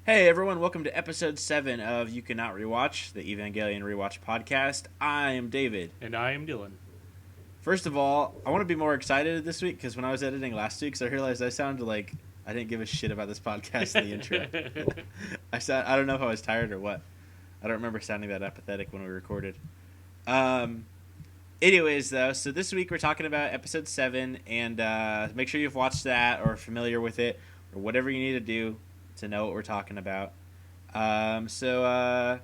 Hey everyone, welcome to episode 7 of You Cannot Rewatch, the Evangelion Rewatch podcast. I am David. And I am Dylan. First of all, I want to be more excited this week because when I was editing last week, I realized I sounded like I didn't give a shit about this podcast in the intro. I don't know if I was tired or what. I don't remember sounding that apathetic when we recorded. Anyways, though, so this week we're talking about episode 7, and make sure you've watched that or are familiar with it or whatever you need to do to know what we're talking about. Dylan,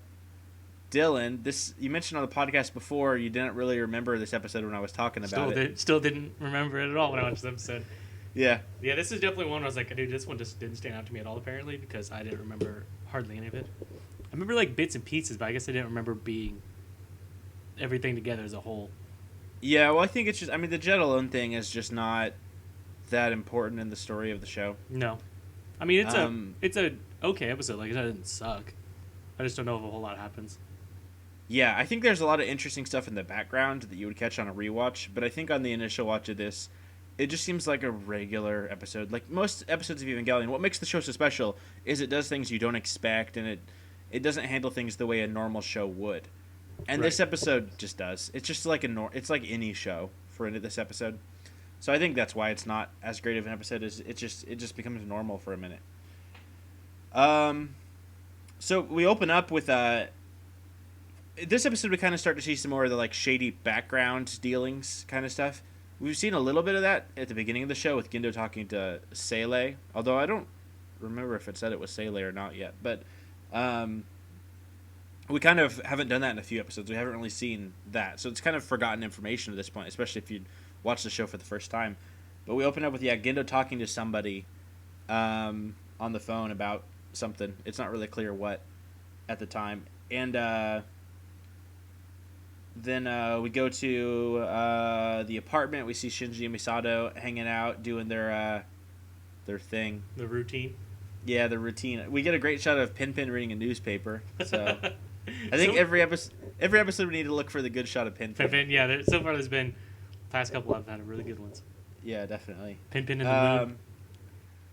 this you mentioned on the podcast before you didn't really remember this episode when I was talking about it. Still didn't remember it at all when I watched the episode. Yeah, this is definitely one where I was like, dude, this one just didn't stand out to me at all, apparently, because I didn't remember hardly any of it. I remember, like, bits and pieces, but I guess I didn't remember being everything together as a whole. Yeah, well, I think it's just, the Jet Alone thing is just not that important in the story of the show. No. I mean, it's a okay episode. Like, it doesn't suck. I just don't know if a whole lot happens. Yeah, I think there's a lot of interesting stuff in the background that you would catch on a rewatch, but I think on the initial watch of this, it just seems like a regular episode. Like most episodes of Evangelion, what makes the show so special is it does things you don't expect, and it doesn't handle things the way a normal show would. And This episode just does. It's just like it's like any show for this episode. So I think that's why it's not as great of an episode. It just becomes normal for a minute. So we open up with this episode we kind of start to see some more of the like shady background dealings kind of stuff. We've seen a little bit of that at the beginning of the show with Gendo talking to Seele, although I don't remember if it said it was Seele or not yet. But we kind of haven't done that in a few episodes. We haven't really seen that, so it's kind of forgotten information at this point, especially if you watch the show for the first time. But we open up with Gendo talking to somebody on the phone about something. It's not really clear what at the time. And then we go to the apartment. We see Shinji and Misato hanging out, doing their thing. The routine. Yeah, the routine. We get a great shot of Pinpin reading a newspaper. So I think every episode we need to look for the good shot of Pinpin. Pinpin, yeah. So far there's been past couple I've had really good ones. Yeah, definitely. Pinpin in the mood.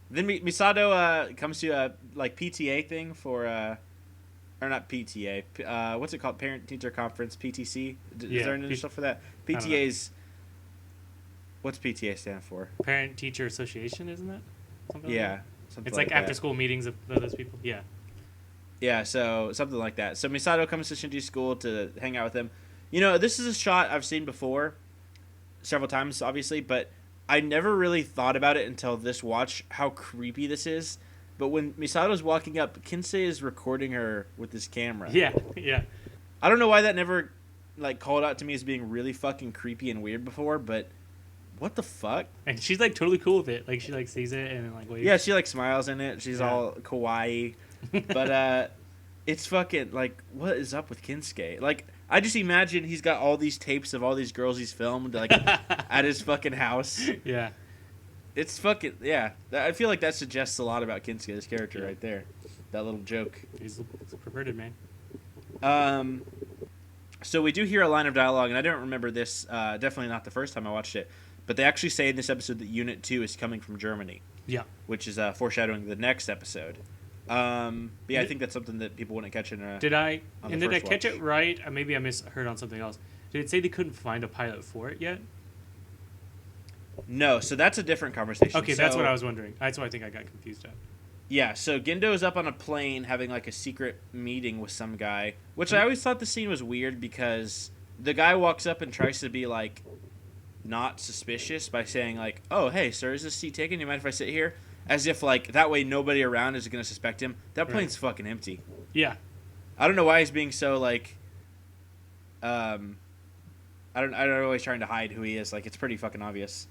Then Misato comes to a like PTA thing for or not PTA. What's it called? Parent Teacher Conference, PTC. Is there an initial for that? PTA's. What's PTA stand for? Parent Teacher Association, isn't it? Something yeah. Like something it's like after school meetings of those people. Yeah. Yeah, so something like that. So Misato comes to Shinji's school to hang out with him. You know, this is a shot I've seen before, several times, obviously, but I never really thought about it until this watch, how creepy this is. But when Misato's walking up, Kinsei is recording her with this camera. Yeah, yeah. I don't know why that never like called out to me as being really fucking creepy and weird before, but what the fuck? And she's like totally cool with it. Like she like sees it and like waves. Yeah, she like smiles in it. She's all kawaii. But it's fucking like, what is up with Kinsuke? Like, I just imagine he's got all these tapes of all these girls he's filmed like at his fucking house. Yeah. It's fucking, yeah. I feel like that suggests a lot about Kinsuke's character right there. That little joke. He's a perverted man. So we do hear a line of dialogue, and I don't remember this, definitely not the first time I watched it, but they actually say in this episode that Unit 2 is coming from Germany. Yeah. Which is foreshadowing the next episode. I think that's something that people wouldn't catch in Did I catch watch. it right? Maybe I misheard on something else. Did it say they couldn't find a pilot for it yet? No, so that's a different conversation. Okay, that's what I was wondering. That's what I think I got confused at. Yeah, so Gendo's up on a plane having like a secret meeting with some guy, which I always thought the scene was weird because the guy walks up and tries to be like not suspicious by saying like, "Oh, hey, sir, is this seat taken? You mind if I sit here?" As if like that way nobody around is going to suspect him. That plane's fucking empty. Yeah. I don't know why he's being so like I don't know why he's trying to hide who he is. Like it's pretty fucking obvious.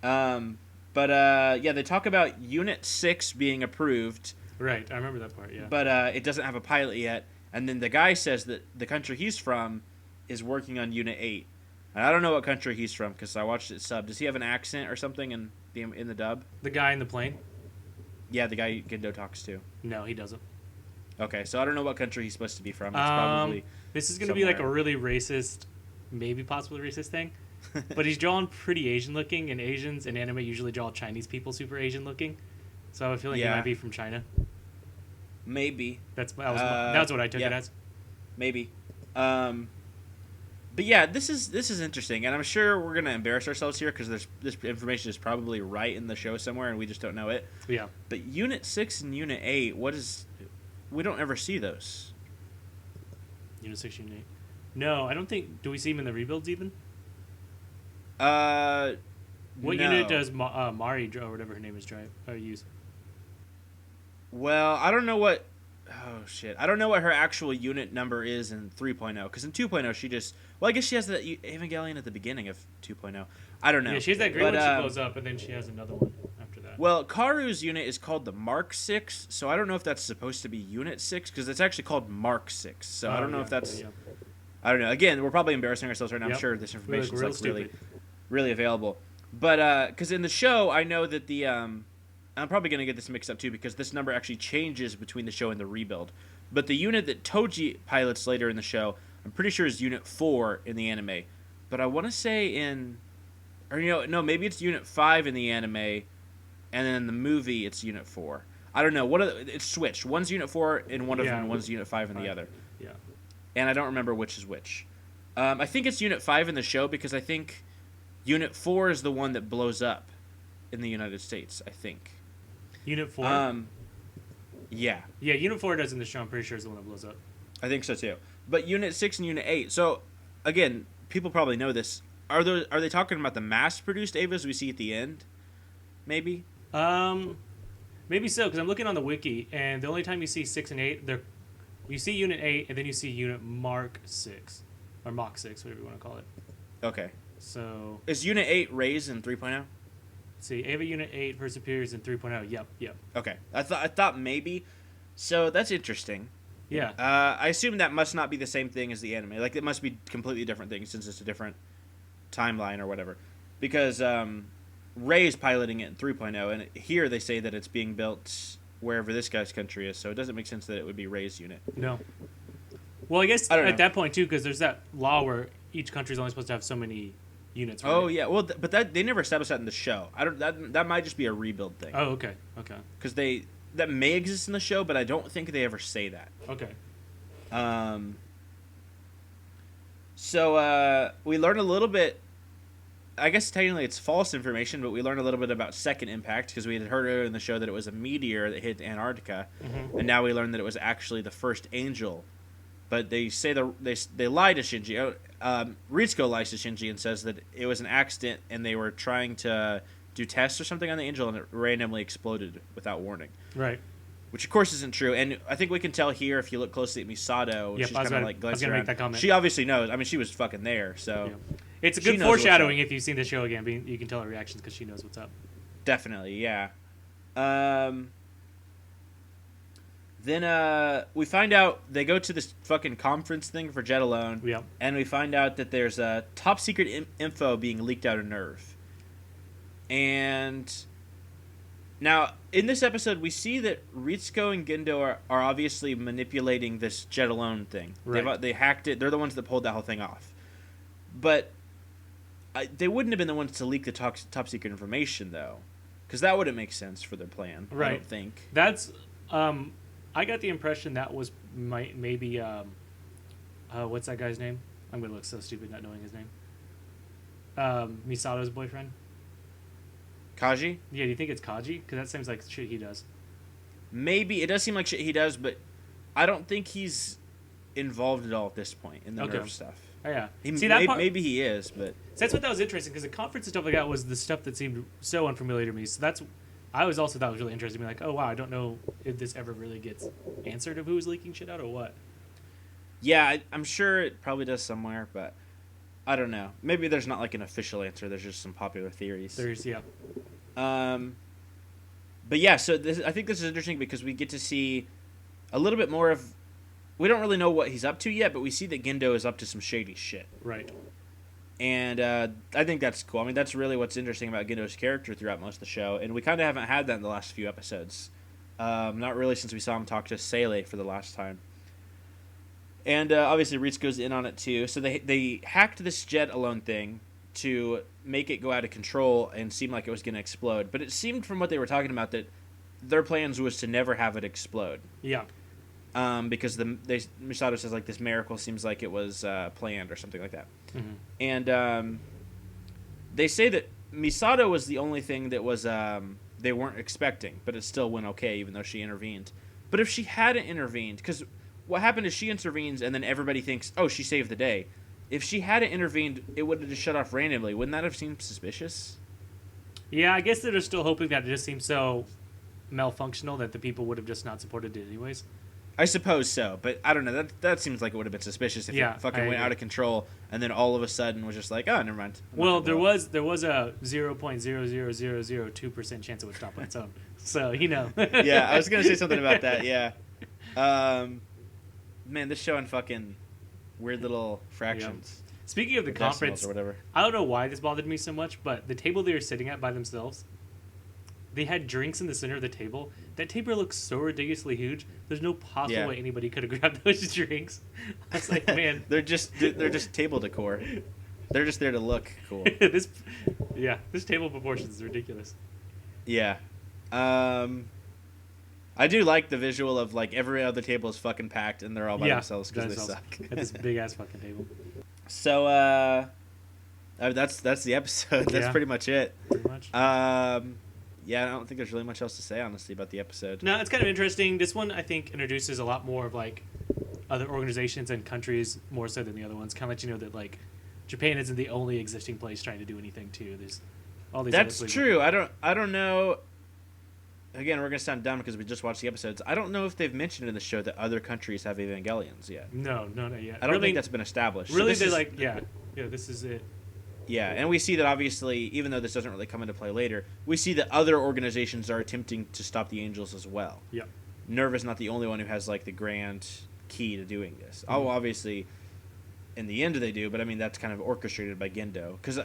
But they talk about Unit 6 being approved. Right, I remember that part, yeah. But it doesn't have a pilot yet. And then the guy says that the country he's from is working on Unit 8. And I don't know what country he's from because I watched it subbed. Does he have an accent or something in the dub? The guy in the plane? Yeah, the guy Gendo talks to. No, he doesn't. Okay, so I don't know what country he's supposed to be from. It's probably this is going to be like a really racist, maybe possibly racist thing. But he's drawn pretty Asian looking, and Asians in anime usually draw Chinese people super Asian looking. So I feel like he might be from China. Maybe. That's what I took yeah, it as. maybe. But yeah, this is interesting, and I'm sure we're gonna embarrass ourselves here because this information is probably right in the show somewhere, and we just don't know it. Yeah. But Unit 6 and Unit 8, we don't ever see those. Unit 6, Unit 8. No, I don't think. Do we see him in the rebuilds even? What No. unit does Mari or whatever her name is use? Well, I don't know what. Oh shit! I don't know what her actual unit number is in 3.0 because in 2.0 she just. Well, I guess she has that Evangelion at the beginning of 2.0. I don't know. Yeah, she has that green one. She blows up, and then she has another one after that. Well, Karu's unit is called the Mark 6, so I don't know if that's supposed to be Unit 6 because it's actually called Mark 6. So I don't know if that's. Yeah. I don't know. Again, we're probably embarrassing ourselves right now. I'm sure this information is like really available. But because in the show, I know that the I'm probably gonna get this mixed up too because this number actually changes between the show and the rebuild. But the unit that Toji pilots later in the show, I'm pretty sure is Unit 4 in the anime. But I want to say no, maybe it's Unit 5 in the anime, and then in the movie it's Unit 4. I don't know. It's switched. One's Unit 4 in one of them, and one's Unit 5 in the other. Yeah. And I don't remember which is which. I think it's Unit 5 in the show because I think Unit 4 is the one that blows up in the United States, I think. Unit 4? Yeah. Yeah, Unit 4 does in the show. I'm pretty sure is the one that blows up. I think so too. But Unit 6 and Unit 8. So, again, people probably know this. Are they talking about the mass-produced Evas we see at the end? Maybe? Maybe so, because I'm looking on the wiki, and the only time you see 6 and 8, you see Unit 8, and then you see Unit Mark 6. Or Mach 6, whatever you want to call it. Okay. So... Is Unit 8 raised in 3.0? Let's see, Eva Unit 8 first appears in 3.0. Yep. Okay. I thought maybe. So, that's interesting. Yeah. I assume that must not be the same thing as the anime. Like, it must be completely different things since it's a different timeline or whatever. Because Ray's piloting it in 3.0, and here they say that it's being built wherever this guy's country is, so it doesn't make sense that it would be Ray's unit. No. Well, I guess at that point, too, because there's that law where each country's only supposed to have so many units. Right? Oh, yeah. Well, but they never established that in the show. That might just be a rebuild thing. Oh, okay. Because that may exist in the show, but I don't think they ever say that. Okay. So we learned a little bit. I guess technically it's false information, but we learned a little bit about Second Impact because we had heard earlier in the show that it was a meteor that hit Antarctica, and now we learned that it was actually the first angel. But they say they lied to Shinji. Ritsuko lies to Shinji and says that it was an accident and they were trying to do tests or something on the angel and it randomly exploded without warning. Right. Which of course isn't true, and I think we can tell here if you look closely at Misato. Yep, she's kind of like glancing around. Make that comment. She obviously knows. I mean, she was fucking there, so it's a good foreshadowing if you've seen the show again. You can tell her reactions because she knows what's up. Definitely, yeah. Then we find out they go to this fucking conference thing for Jet Alone, and we find out that there's a top secret info being leaked out of Nerve, and. Now, in this episode, we see that Ritsuko and Gendo are obviously manipulating this Jet Alone thing. Right. They hacked it. They're the ones that pulled that whole thing off. But they wouldn't have been the ones to leak the top secret information, though. Because that wouldn't make sense for their plan, right. I don't think. That's... I got the impression that was maybe... what's that guy's name? I'm going to look so stupid not knowing his name. Misato's boyfriend. Kaji? Yeah, do you think it's Kaji? Because that seems like shit he does. Maybe. It does seem like shit he does, but I don't think he's involved at all at this point in the Nerve stuff. Oh, yeah. Maybe he is, but... So that's what that was interesting, because the conference and stuff like that was the stuff that seemed so unfamiliar to me. So that's... I was also thought it was really interesting. Like, oh, wow, I don't know if this ever really gets answered of who's leaking shit out or what. Yeah, I'm sure it probably does somewhere, but... I don't know. Maybe there's not like an official answer. There's just some popular theories. Yeah. But yeah, so I think this is interesting because we get to see a little bit more of... We don't really know what he's up to yet, but we see that Gendo is up to some shady shit. Right. And I think that's cool. I mean, that's really what's interesting about Gendo's character throughout most of the show, and we kind of haven't had that in the last few episodes. Not really since we saw him talk to Sele for the last time. And obviously Ritsuko's in on it too. So they hacked this Jet Alone thing to make it go out of control and seem like it was going to explode. But it seemed from what they were talking about that their plans was to never have it explode. Yeah. Because Misato says like this miracle seems like it was planned or something like that. Mm-hmm. And they say that Misato was the only thing that was they weren't expecting, but it still went okay even though she intervened. But if she hadn't intervened, because what happened is she intervenes and then everybody thinks, oh, she saved the day. If she hadn't intervened, it would have just shut off randomly. Wouldn't that have seemed suspicious? Yeah, I guess they're still hoping that it just seems so malfunctional that the people would have just not supported it anyways. I suppose so, but I don't know. That seems like it would have been suspicious if it fucking went out of control and then all of a sudden was just like, oh, never mind. Well, there was a 0.00002% chance it would stop on its own. So Yeah, I was gonna say something about that. Yeah. Man, this show in fucking weird little fractions. Yeah. Speaking of the conference, or whatever. I don't know why this bothered me so much, but the table they were sitting at by themselves, they had drinks in the center of the table. That table looks so ridiculously huge. There's no possible way anybody could have grabbed those drinks. I was like, man, they're just table decor. They're just there to look cool. This table proportions is ridiculous. Yeah. I do like the visual of like every other table is fucking packed and they're all by themselves because they suck. At this big ass fucking table. So that's the episode. That's pretty much it. Pretty much. Yeah, I don't think there's really much else to say, honestly, about the episode. No, it's kind of interesting. This one, I think, introduces a lot more of, like, other organizations and countries more so than the other ones. Kind of let you know that, like, Japan isn't the only existing place trying to do anything, too. There's all these That's other true. I don't know. Again, we're going to sound dumb because we just watched the episodes. I don't know if they've mentioned in the show that other countries have Evangelions yet. No, not yet. I don't think that's been established. Really, so this is it. Yeah, and we see that obviously, even though this doesn't really come into play later, we see that other organizations are attempting to stop the Angels as well. Yeah. Nerva's not the only one who has like the grand key to doing this. Mm-hmm. Oh, obviously, in the end they do, but I mean that's kind of orchestrated by Gendo. Because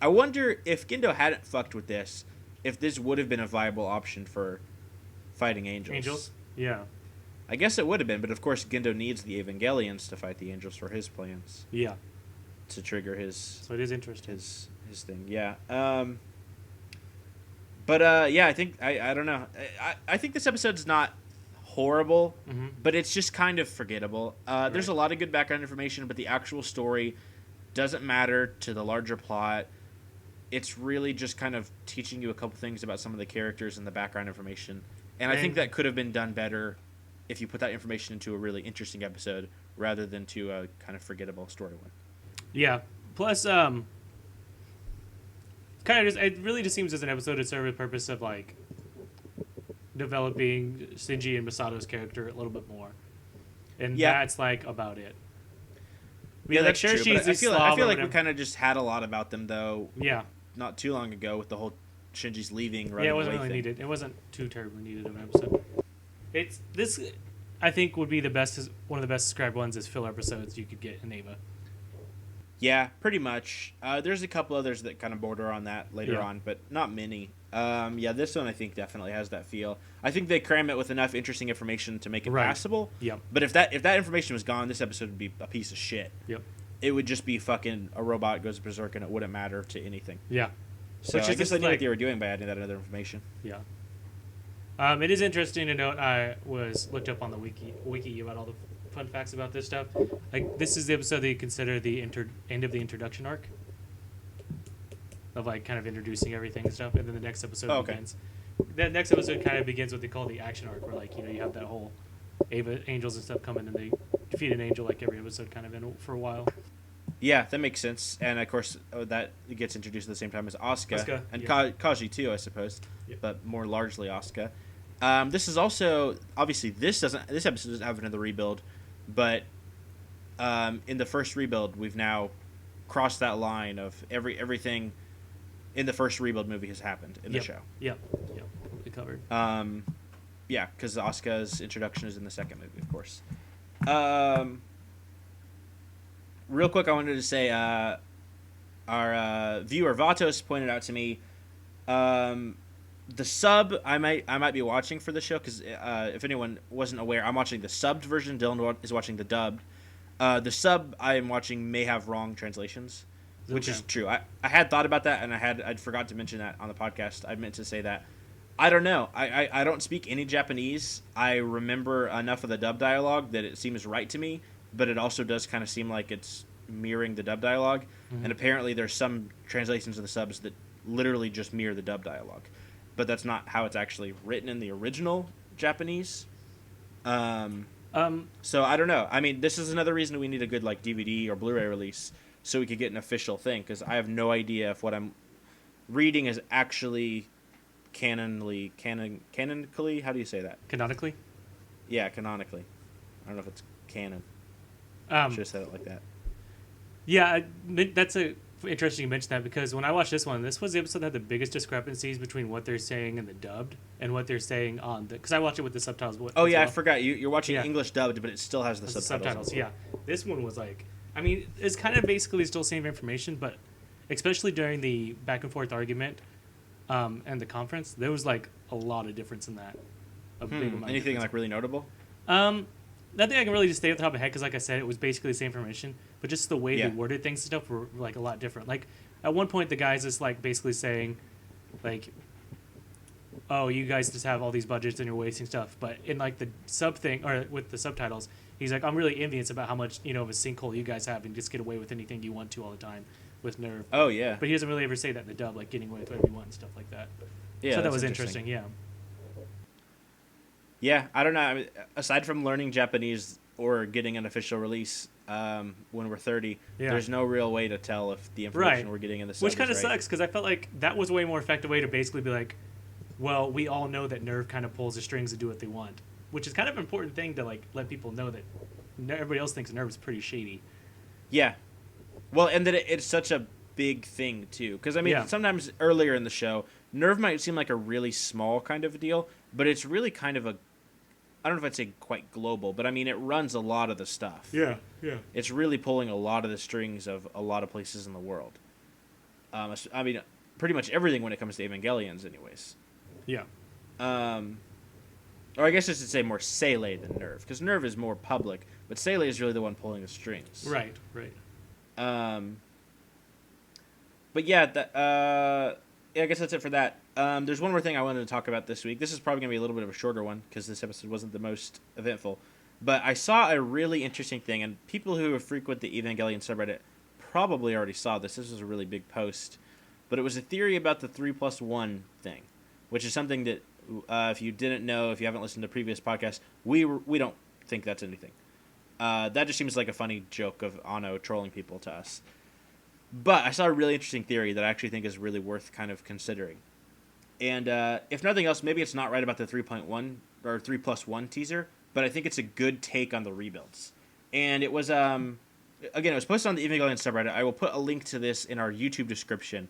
I wonder if Gendo hadn't fucked with this, if this would have been a viable option for fighting Angels. Angels? Yeah. I guess it would have been, but of course Gendo needs the Evangelions to fight the Angels for his plans. Yeah. To trigger his... So it is interesting. His thing, yeah. But yeah, I think... I don't know. I think this episode's not horrible, but it's just kind of forgettable. There's a lot of good background information, but the actual story doesn't matter to the larger plot. It's really just kind of teaching you a couple things about some of the characters and the background information. And I think that could have been done better if you put that information into a really interesting episode rather than to a kind of forgettable story one. Yeah. Plus, kind of just it really just seems as an episode to serve the purpose of like developing Shinji and Misato's character a little bit more, and that's like about it. I mean, that's sure, true. I feel like we kind of just had a lot about them though. Yeah. Not too long ago with the whole Shinji's leaving. Yeah, it wasn't really needed. It wasn't too terribly needed of an episode. It's this, I think, would be the best. One of the best described ones as filler episodes you could get in Eva. Yeah, pretty much. There's a couple others that kind of border on that later on, but not many. Yeah, this one I think definitely has that feel. I think they cram it with enough interesting information to make it passable. Yep. But if that information was gone, this episode would be a piece of shit. Yep. It would just be fucking a robot goes berserk and it wouldn't matter to anything. Yeah. So I guess I knew what they were doing by adding that other information. Yeah. It is interesting to note. I looked up on the wiki about all the fun facts about this stuff. Like, this is the episode that you consider the end of the introduction arc of like kind of introducing everything and stuff, and then the next episode begins. That next episode kind of begins what they call the action arc, where like you have that whole Ava angels and stuff come in and they defeat an angel like every episode kind of in for a while. Yeah, that makes sense, and of course that gets introduced at the same time as Asuka and Kaji too, I suppose, but more largely Asuka. This is also obviously this episode doesn't have another rebuild, but in the first rebuild we've now crossed that line of everything in the first rebuild movie has happened in the show. Yep, we covered. Yeah, because Asuka's introduction is in the second movie, of course. Real quick, I wanted to say our viewer Vatos pointed out to me the sub I might be watching for the show, because if anyone wasn't aware, I'm watching the subbed version. Dylan is watching the dubbed. The sub I am watching may have wrong translations, which is true. I had thought about that, and I'd forgot to mention that on the podcast. I meant to say that. I don't know. I don't speak any Japanese. I remember enough of the dub dialogue that it seems right to me, but it also does kind of seem like it's mirroring the dub dialogue. And apparently there's some translations of the subs that literally just mirror the dub dialogue. But that's not how it's actually written in the original Japanese. So I don't know. I mean, this is another reason we need a good like DVD or Blu-ray release so we could get an official thing, because I have no idea if what I'm reading is actually canonically. How do you say that? Canonically. Yeah, canonically. I don't know if it's canon. Should have said it like that. Yeah, that's interesting you mention that, because when I watched this was the episode that had the biggest discrepancies between what they're saying in the dubbed and what they're saying on the. Because I watched it with the subtitles. Oh yeah, well. I forgot you're watching English dubbed, but it still has the subtitles. Yeah, this one was like, I mean, it's kind of basically still same information, but especially during the back and forth argument, and the conference, there was like a lot of difference in that. A big amount. Anything like really notable? Nothing I can really just say off the top of my head, because like I said, it was basically the same information, but just the way they worded things and stuff were like a lot different. Like at one point, the guy's just like basically saying, like, "Oh, you guys just have all these budgets and you're wasting stuff." But in like the sub thing or with the subtitles, he's like, "I'm really envious about how much of a sinkhole you guys have and just get away with anything you want to all the time with Nerve." Oh yeah. But he doesn't really ever say that in the dub, like getting away with whatever you want and stuff like that. Yeah, so that was interesting. Yeah. Yeah, I don't know. I mean, aside from learning Japanese or getting an official release when we're 30, there's no real way to tell if the information we're getting in the sub which kind of sucks, because I felt like that was a way more effective way to basically be like, well, we all know that Nerve kind of pulls the strings to do what they want, which is kind of an important thing to like let people know that everybody else thinks Nerve is pretty shady. Yeah. Well, and that it's such a big thing, too. Because, I mean, sometimes earlier in the show, Nerve might seem like a really small kind of a deal, but it's really kind of a, I don't know if I'd say quite global, but I mean, it runs a lot of the stuff. Yeah. It's really pulling a lot of the strings of a lot of places in the world. I mean, pretty much everything when it comes to Evangelions, anyways. Yeah. Or I guess I should say more Seele than Nerve, because Nerve is more public, but Seele is really the one pulling the strings. Right. But yeah, I guess that's it for that. There's one more thing I wanted to talk about this week. This is probably going to be a little bit of a shorter one because this episode wasn't the most eventful. But I saw a really interesting thing, and people who frequent the Evangelion subreddit probably already saw this. This was a really big post. But it was a theory about the 3+1 thing, which is something that, if you didn't know, if you haven't listened to previous podcasts, we don't think that's anything. That just seems like a funny joke of Anno trolling people to us. But I saw a really interesting theory that I actually think is really worth kind of considering. And if nothing else, maybe it's not right about the 3.1 or 3+1 teaser, but I think it's a good take on the rebuilds. And it was, again, it was posted on the Evangelion subreddit. I will put a link to this in our YouTube description.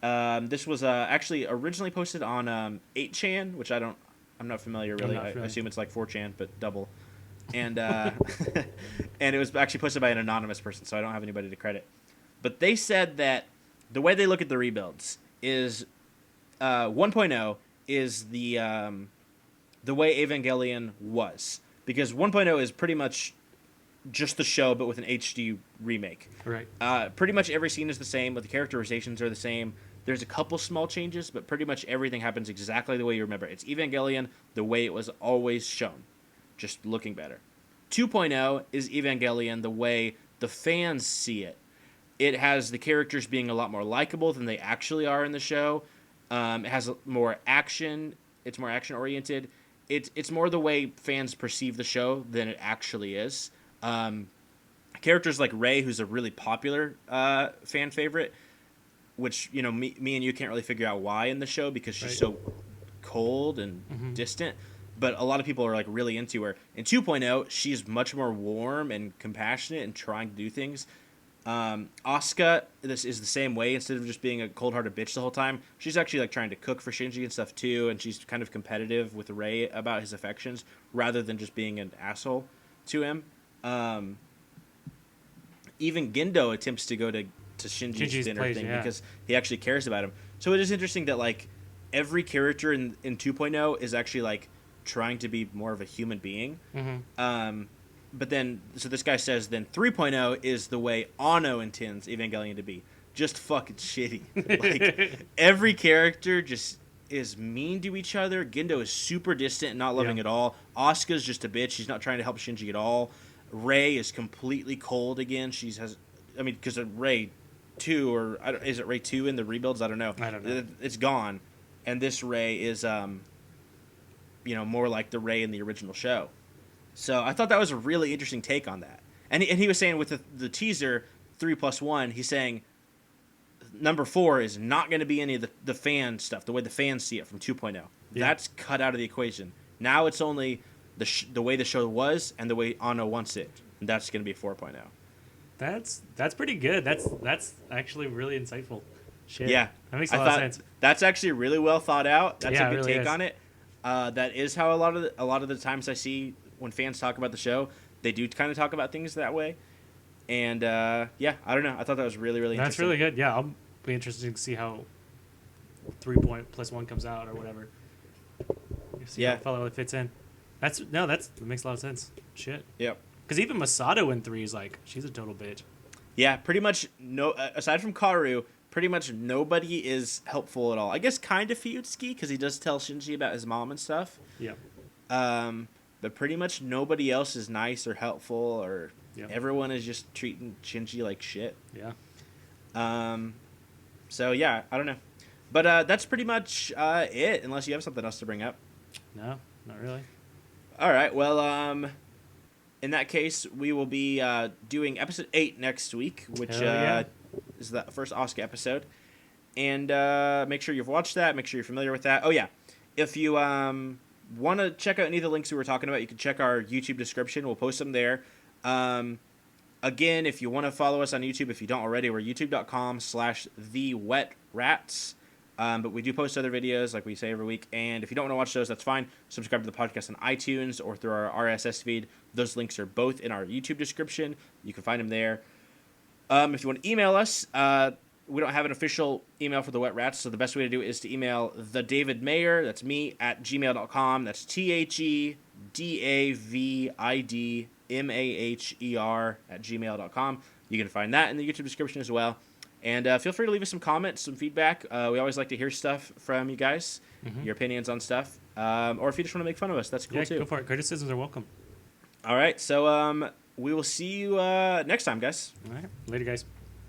This was actually originally posted on 8chan, which I'm not familiar really. I assume it's like 4chan, but double. And and it was actually posted by an anonymous person, so I don't have anybody to credit. But they said that the way they look at the rebuilds is 1.0 is the way Evangelion was. Because 1.0 is pretty much just the show, but with an HD remake. Right. Pretty much every scene is the same, but the characterizations are the same. There's a couple small changes, but pretty much everything happens exactly the way you remember. It's Evangelion the way it was always shown, just looking better. 2.0 is Evangelion the way the fans see it. It has the characters being a lot more likable than they actually are in the show. It has more action. It's more action-oriented. It's more the way fans perceive the show than it actually is. Characters like Rei, who's a really popular fan favorite, which me and you can't really figure out why in the show because she's so cold and distant. But a lot of people are like really into her. In 2.0, she's much more warm and compassionate and trying to do things. Asuka, this is the same way. Instead of just being a cold-hearted bitch the whole time, she's actually like trying to cook for Shinji and stuff too, and she's kind of competitive with Rei about his affections rather than just being an asshole to him. Even Gendo attempts to go to Shinji's dinner place, thing because he actually cares about him. So it is interesting that like every character in 2.0 is actually like trying to be more of a human being. But then, so this guy says then 3.0 is the way Anno intends Evangelion to be. Just fucking shitty. Like, every character just is mean to each other. Gendo is super distant and not loving Yeah. at all. Asuka's just a bitch. She's not trying to help Shinji at all. Rei is completely cold again. Because Rei 2, is it Rei 2 in the rebuilds? I don't know. I don't know. It's gone. And this Rei is, more like the Rei in the original show. So I thought that was a really interesting take on that. And he was saying with the teaser 3+1, he's saying number 4 is not going to be any of the fan stuff, the way the fans see it from 2.0. Yeah. That's cut out of the equation. Now it's only the way the show was and the way Anno wants it. And that's going to be 4.0. That's pretty good. That's actually really insightful. Shit. Yeah. That makes a lot of sense. That's actually really well thought out. That's a good really take is. on it. That is how a lot of the times I see when fans talk about the show, they do kind of talk about things that way. And I don't know. I thought that was really, really That's interesting. really good. Yeah, I'll be interested to see how 3+1 comes out or whatever. See how the fellow really fits in. That makes a lot of sense. Shit. Yep. Because even Masato in 3 is like, she's a total bitch. Yeah, pretty much aside from Karu, pretty much nobody is helpful at all. I guess kind of Fuyutsuki, because he does tell Shinji about his mom and stuff. Yeah. But pretty much nobody else is nice or helpful, or everyone is just treating Shinji like shit. Yeah. So yeah, I don't know. But that's pretty much it, unless you have something else to bring up. No, not really. All right, well, in that case, we will be doing episode 8 next week, which is the first Asuka episode. And make sure you've watched that. Make sure you're familiar with that. Oh, yeah. If you want to check out any of the links we were talking about, you can check our YouTube description. We'll post them there. Again, if you want to follow us on YouTube, if you don't already, we're youtube.com/thewet.rats. But we do post other videos, like we say every week. And if you don't want to watch those, that's fine. Subscribe to the podcast on iTunes or through our RSS feed. Those links are both in our YouTube description. You can find them there. If you want to email us, we don't have an official email for the Wet Rats, so the best way to do it is to email the David Mayer, that's me, at gmail.com. That's TheDavidMaher at gmail.com. You can find that in the YouTube description as well. And feel free to leave us some comments, some feedback. We always like to hear stuff from you guys, your opinions on stuff. Or if you just want to make fun of us, that's cool too. Go for it. Criticisms are welcome. All right, so we will see you next time, guys. All right. Later, guys.